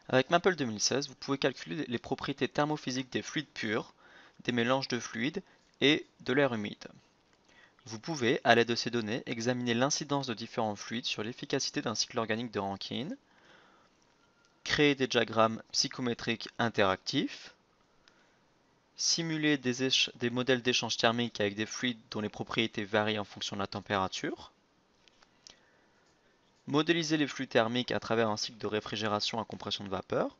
Avec Maple 2016, vous pouvez calculer les propriétés thermophysiques des fluides purs, des mélanges de fluides et de l'air humide. Vous pouvez, à l'aide de ces données, examiner l'incidence de différents fluides sur l'efficacité d'un cycle organique de Rankine, créer des diagrammes psychométriques interactifs, simuler des modèles d'échange thermique avec des fluides dont les propriétés varient en fonction de la température, modéliser les flux thermiques à travers un cycle de réfrigération à compression de vapeur,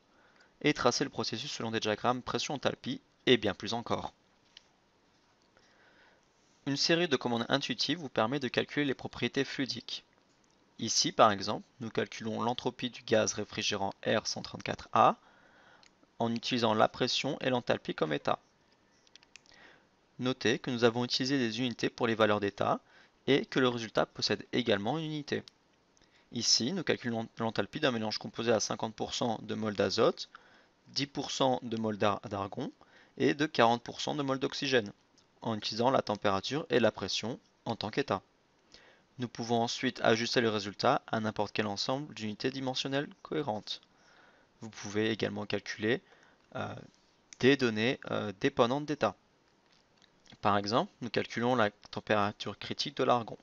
et tracer le processus selon des diagrammes pression-enthalpie, et bien plus encore. Une série de commandes intuitives vous permet de calculer les propriétés fluidiques. Ici, par exemple, nous calculons l'entropie du gaz réfrigérant R134A en utilisant la pression et l'enthalpie comme état. Notez que nous avons utilisé des unités pour les valeurs d'état et que le résultat possède également une unité. Ici, nous calculons l'enthalpie d'un mélange composé à 50% de mol d'azote, 10% de mol d'argon et de 40% de mol d'oxygène, en utilisant la température et la pression en tant qu'état. Nous pouvons ensuite ajuster le résultat à n'importe quel ensemble d'unités dimensionnelles cohérentes. Vous pouvez également calculer euh, des données dépendantes d'état. Par exemple, nous calculons la température critique de l'argon.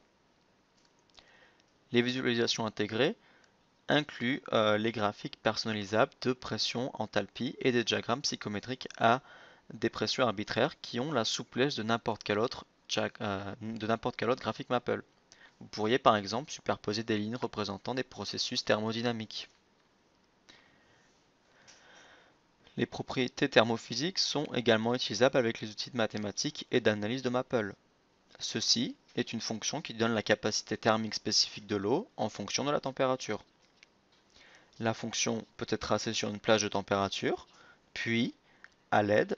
Les visualisations intégrées incluent les graphiques personnalisables de pression, enthalpie et des diagrammes psychométriques à des pressions arbitraires qui ont la souplesse de n'importe quel autre graphique Maple. Vous pourriez par exemple superposer des lignes représentant des processus thermodynamiques. Les propriétés thermophysiques sont également utilisables avec les outils de mathématiques et d'analyse de Maple. Ceci est une fonction qui donne la capacité thermique spécifique de l'eau en fonction de la température. La fonction peut être tracée sur une plage de température, puis, à l'aide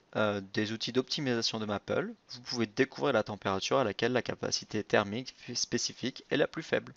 des outils d'optimisation de Maple, vous pouvez découvrir la température à laquelle la capacité thermique spécifique est la plus faible.